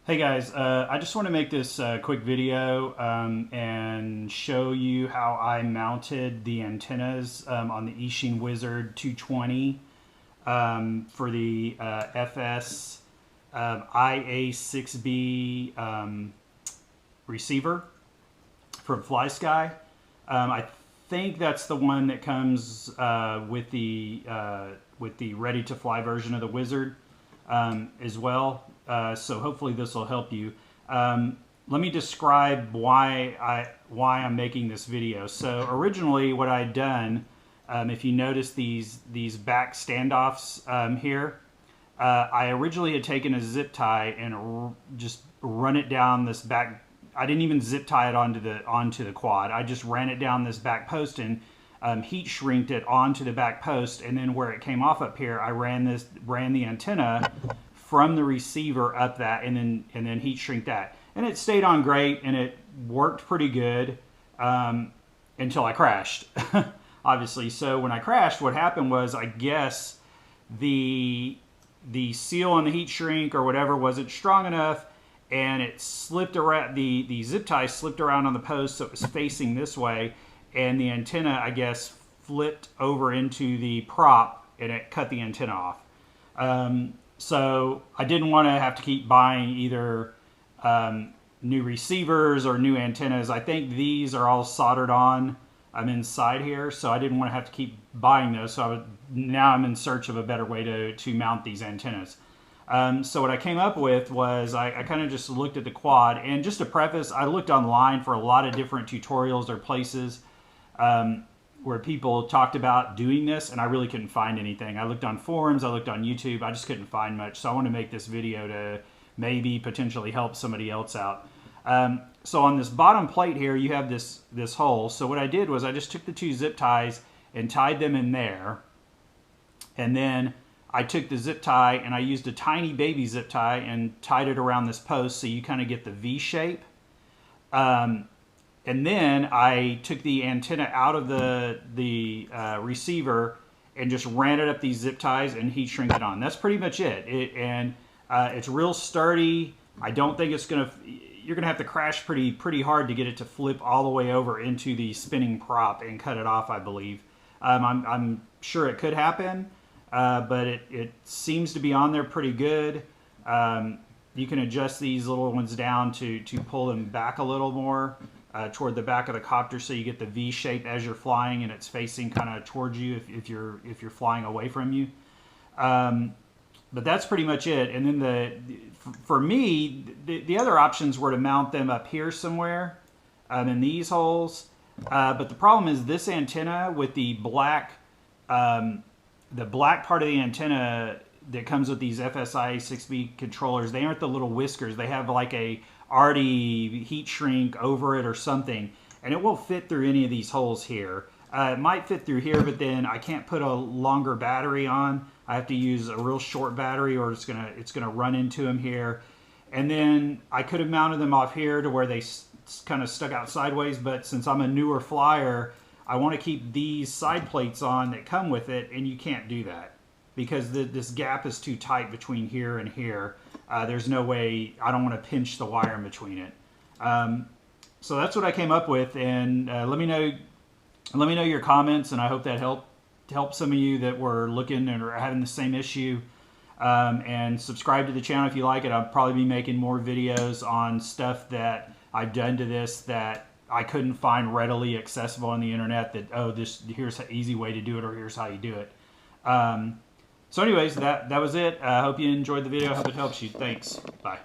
Hey guys, I just want to make this quick video and show you how I mounted the antennas on the Eachine Wizard 220 for the FS-IA6b receiver from FlySky. I think that's the one that comes with the ready-to-fly version of the Wizard as well. So hopefully this will help you. Let me describe why I'm making this video. So originally what I'd done, if you notice these back standoffs here, I originally had taken a zip tie and just run it down this back. I didn't even zip tie it onto the quad. I just ran it down this back post and heat shrinked it onto the back post, and then where it came off up here, I ran the antenna from the receiver up that, and then heat shrink that, and it stayed on great and it worked pretty good until I crashed, obviously. So when I crashed, what happened was, I guess the seal on the heat shrink or whatever wasn't strong enough, and it slipped around. The zip tie slipped around on the post, so it was facing this way, and the antenna, I guess, flipped over into the prop and it cut the antenna off. So I didn't want to have to keep buying either new receivers or new antennas. I think these are all soldered on. I'm inside here, so I didn't want to have to keep buying those. So now I'm in search of a better way to mount these antennas. So what I came up with was I kind of just looked at the quad, and just to preface, I looked online for a lot of different tutorials or places where people talked about doing this, and I really couldn't find anything. I looked on forums, I looked on YouTube, I just couldn't find much. So I want to make this video to maybe potentially help somebody else out. So on this bottom plate here, you have this hole. So what I did was I just took the two zip ties and tied them in there, and then I took the zip tie and I used a tiny baby zip tie and tied it around this post, so you kind of get the V shape. And then I took the antenna out of the receiver and just ran it up these zip ties and heat shrink it on. That's pretty much it. It's real sturdy. I don't think you're gonna have to crash pretty hard to get it to flip all the way over into the spinning prop and cut it off, I believe. I'm sure it could happen, but it seems to be on there pretty good. You can adjust these little ones down to pull them back a little more toward the back of the copter, so you get the V shape as you're flying and it's facing kind of towards you if you're flying away from you. But that's pretty much it. And then for me, the other options were to mount them up here somewhere in these holes. But the problem is this antenna with the black part of the antenna that comes with these FS-IA6b controllers, they aren't the little whiskers. They have like a already heat shrink over it or something, and it won't fit through any of these holes here. It might fit through here, but then I can't put a longer battery on. I have to use a real short battery, or it's gonna run into them here. And then I could have mounted them off here to where they kind of stuck out sideways, but since I'm a newer flyer, I want to keep these side plates on that come with it, and you can't do that because this gap is too tight between here and here. There's no way. I don't want to pinch the wire in between it. So that's what I came up with, and let me know your comments, and I hope that helped some of you that were looking and are having the same issue. And subscribe to the channel if you like it. I'll probably be making more videos on stuff that I've done to this that I couldn't find readily accessible on the internet, that, oh, here's an easy way to do it, or here's how you do it. So anyways, that was it. I hope you enjoyed the video. I hope it helps you. Thanks. Bye.